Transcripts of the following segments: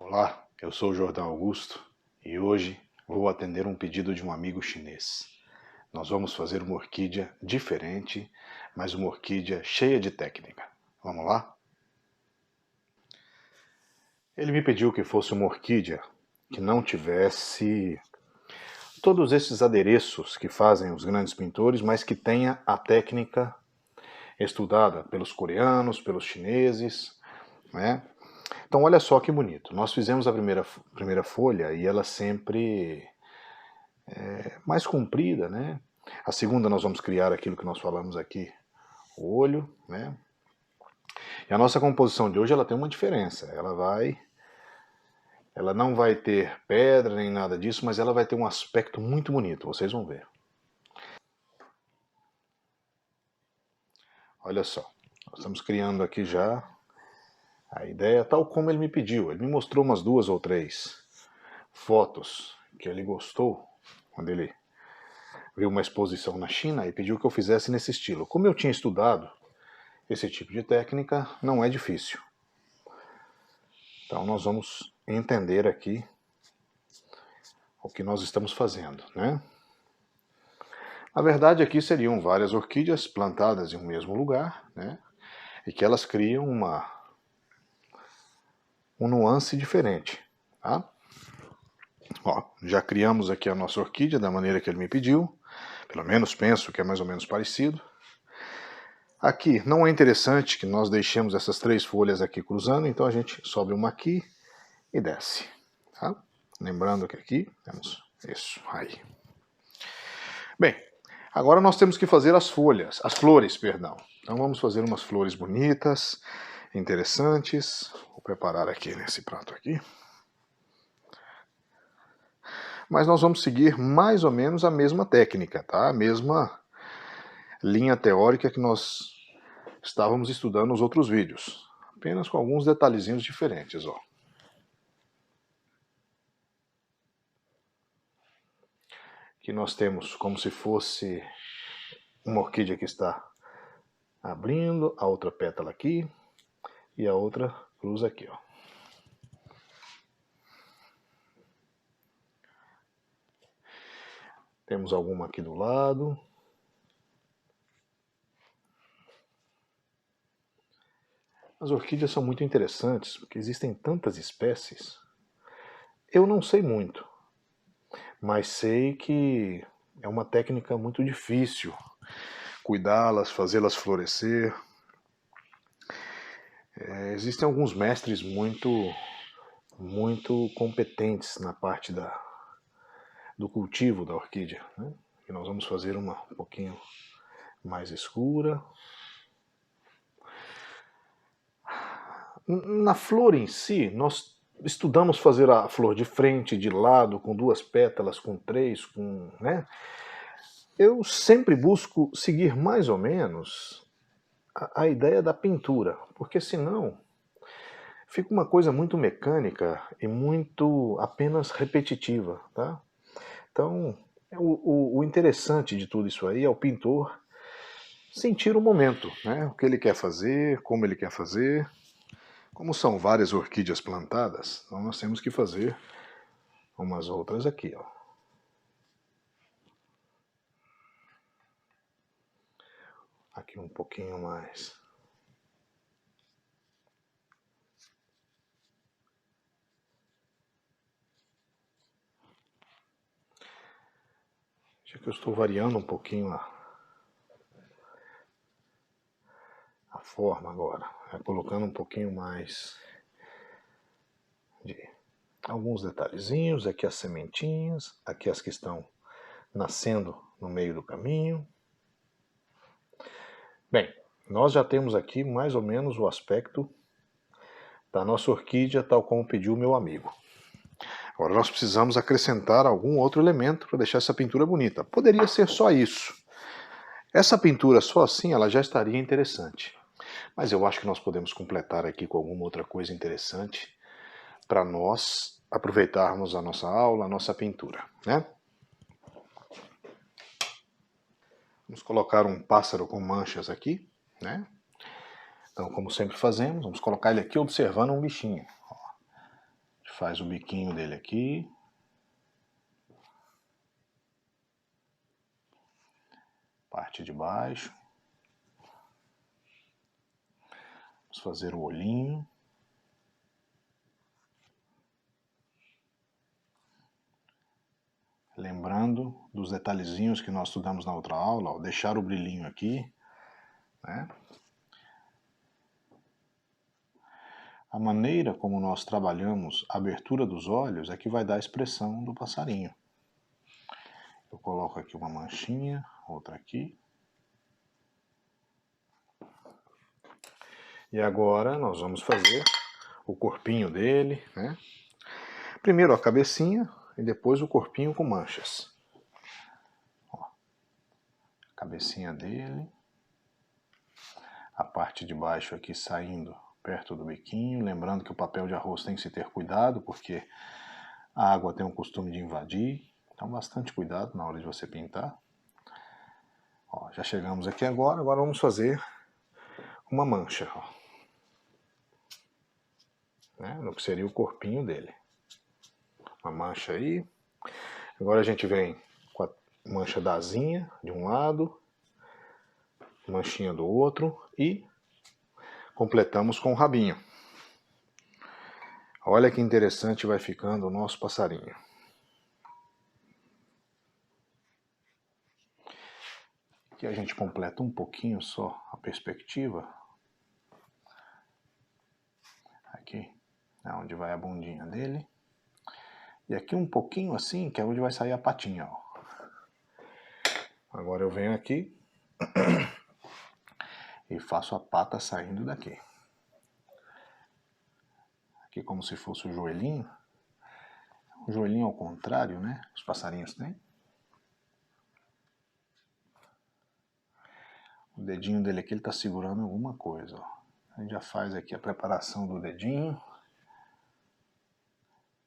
Olá, eu sou o Jordão Augusto e hoje vou atender um pedido de um amigo chinês. Nós vamos fazer uma orquídea diferente, mas uma orquídea cheia de técnica. Vamos lá? Ele me pediu que fosse uma orquídea que não tivesse todos esses adereços que fazem os grandes pintores, mas que tenha a técnica estudada pelos coreanos, pelos chineses, né? Então olha só que bonito. Nós fizemos a primeira folha e ela sempre mais comprida, né? A segunda nós vamos criar aquilo que nós falamos aqui, o olho, né? E a nossa composição de hoje ela tem uma diferença. Ela não vai ter pedra nem nada disso, mas ela vai ter um aspecto muito bonito. Vocês vão ver. Olha só, nós estamos criando aqui já a ideia tal como ele me pediu. Ele me mostrou umas 2 ou 3 fotos que ele gostou quando ele viu uma exposição na China e pediu que eu fizesse nesse estilo. Como eu tinha estudado esse tipo de técnica, não é difícil. Então nós vamos entender aqui o que nós estamos fazendo, né? Na verdade aqui seriam várias orquídeas plantadas em um mesmo lugar, né? E que elas criam um nuance diferente, tá? Ó, já criamos aqui a nossa orquídea da maneira que ele me pediu, pelo menos penso que é mais ou menos parecido. Aqui não é interessante que nós deixemos essas 3 folhas aqui cruzando, então a gente sobe uma aqui e desce, tá? Lembrando que aqui temos isso aí. Bem, agora nós temos que fazer as flores, perdão. Então vamos fazer umas flores bonitas, interessantes. Vou preparar aqui nesse prato aqui. Mas nós vamos seguir mais ou menos a mesma técnica, tá? A mesma linha teórica que nós estávamos estudando nos outros vídeos. Apenas com alguns detalhezinhos diferentes, ó. Aqui nós temos como se fosse uma orquídea que está abrindo, a outra pétala aqui e a outra cruza aqui, ó. Temos alguma aqui do lado. As orquídeas são muito interessantes porque existem tantas espécies. Eu não sei muito, mas sei que é uma técnica muito difícil cuidá-las, fazê-las florescer. Existem alguns mestres muito competentes na parte do cultivo da orquídea, né? E nós vamos fazer uma um pouquinho mais escura. Na flor em si, nós estudamos fazer a flor de frente, de lado, com 2 pétalas, com 3, né? Eu sempre busco seguir mais ou menos a ideia da pintura, porque senão fica uma coisa muito mecânica e muito apenas repetitiva, tá? Então, o interessante de tudo isso aí é o pintor sentir o momento, né? O que ele quer fazer, como ele quer fazer. Como são várias orquídeas plantadas, então nós temos que fazer umas outras aqui, ó. Aqui um pouquinho mais. Já que eu estou variando um pouquinho a forma agora, colocando um pouquinho mais de alguns detalhezinhos, aqui as sementinhas, aqui as que estão nascendo no meio do caminho. Bem, nós já temos aqui mais ou menos o aspecto da nossa orquídea, tal como pediu o meu amigo. Agora nós precisamos acrescentar algum outro elemento para deixar essa pintura bonita. Poderia ser só isso. Essa pintura só assim ela já estaria interessante. Mas eu acho que nós podemos completar aqui com alguma outra coisa interessante para nós aproveitarmos a nossa aula, a nossa pintura, né? Vamos colocar um pássaro com manchas aqui, né? Então, como sempre fazemos, vamos colocar ele aqui observando um bichinho. Ó, de faz o biquinho dele aqui. Parte de baixo. Vamos fazer o olhinho. Lembrando dos detalhezinhos que nós estudamos na outra aula, ó, deixar o brilhinho aqui, né? A maneira como nós trabalhamos a abertura dos olhos é que vai dar a expressão do passarinho. Eu coloco aqui uma manchinha, outra aqui. E agora nós vamos fazer o corpinho dele, né? Primeiro a cabecinha e depois o corpinho com manchas. Ó, a cabecinha dele. A parte de baixo aqui saindo perto do biquinho. Lembrando que o papel de arroz tem que se ter cuidado, porque a água tem o costume de invadir. Então bastante cuidado na hora de você pintar. Ó, já chegamos aqui agora vamos fazer uma mancha. Ó, né, no que seria o corpinho dele. Uma mancha aí. Agora a gente vem com a mancha da asinha de um lado, manchinha do outro e completamos com o rabinho. Olha que interessante vai ficando o nosso passarinho. Aqui a gente completa um pouquinho só a perspectiva. Aqui é onde vai a bundinha dele. E aqui um pouquinho assim, que é onde vai sair a patinha, ó. Agora eu venho aqui e faço a pata saindo daqui. Aqui como se fosse o joelhinho. O joelhinho ao contrário, né? Os passarinhos têm. O dedinho dele aqui, ele tá segurando alguma coisa, ó. A gente já faz aqui a preparação do dedinho.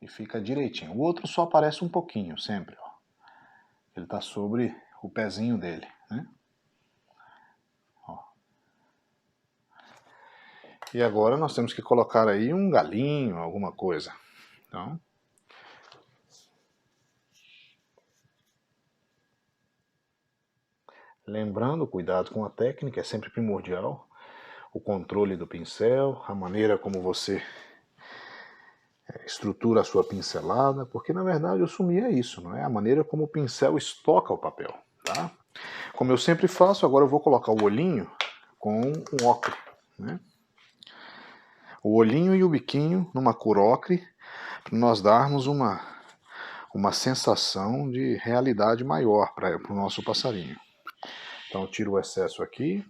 E fica direitinho. O outro só aparece um pouquinho, sempre, ó. Ele tá sobre o pezinho dele, né? Ó. E agora nós temos que colocar aí um galinho, alguma coisa. Então, lembrando, cuidado com a técnica, é sempre primordial. O controle do pincel, a maneira como você estrutura a sua pincelada, porque na verdade o sumi é isso, não é? A maneira como o pincel estoca o papel, tá? Como eu sempre faço, agora eu vou colocar o olhinho com um ocre, né? O olhinho e o biquinho numa cor ocre, para nós darmos uma sensação de realidade maior para o nosso passarinho. Então eu tiro o excesso aqui,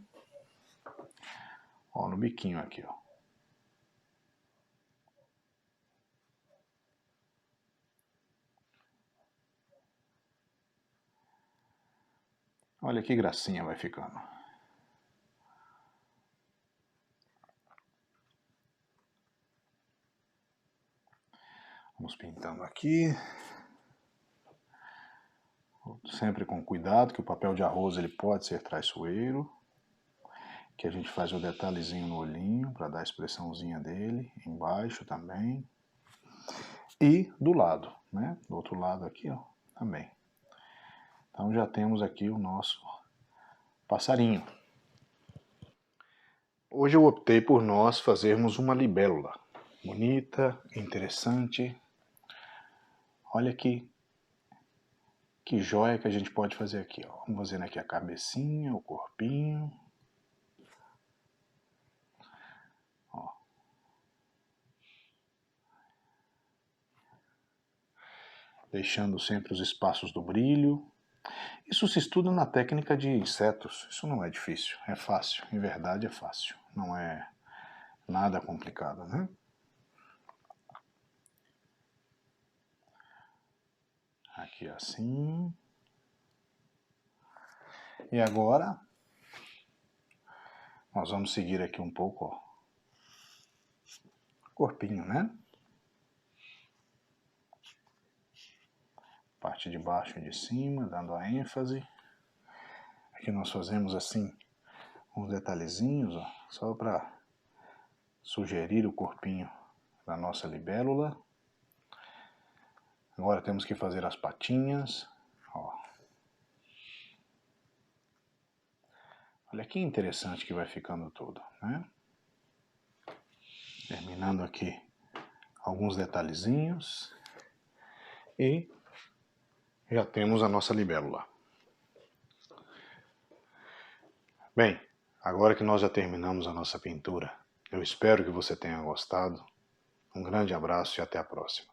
ó, no biquinho aqui, ó. Olha que gracinha vai ficando. Vamos pintando aqui. Sempre com cuidado, que o papel de arroz ele pode ser traiçoeiro. Que a gente faz o detalhezinho no olhinho para dar a expressãozinha dele, embaixo também. E do lado, né? Do outro lado aqui, ó, também. Então já temos aqui o nosso passarinho. Hoje eu optei por nós fazermos uma libélula. Bonita, interessante. Olha que joia que a gente pode fazer aqui, ó. Vamos fazendo aqui a cabecinha, o corpinho. Ó. Deixando sempre os espaços do brilho. Isso se estuda na técnica de insetos. Isso não é difícil, é fácil. Em verdade é fácil. Não é nada complicado, né? Aqui assim. E agora nós vamos seguir aqui um pouco, ó. Corpinho, né? Parte de baixo e de cima, dando a ênfase. Aqui nós fazemos assim uns detalhezinhos, ó, só para sugerir o corpinho da nossa libélula. Agora temos que fazer as patinhas. Ó. Olha que interessante que vai ficando tudo, né? Terminando aqui alguns detalhezinhos. E já temos a nossa libélula. Bem, agora que nós já terminamos a nossa pintura, eu espero que você tenha gostado. Um grande abraço e até a próxima.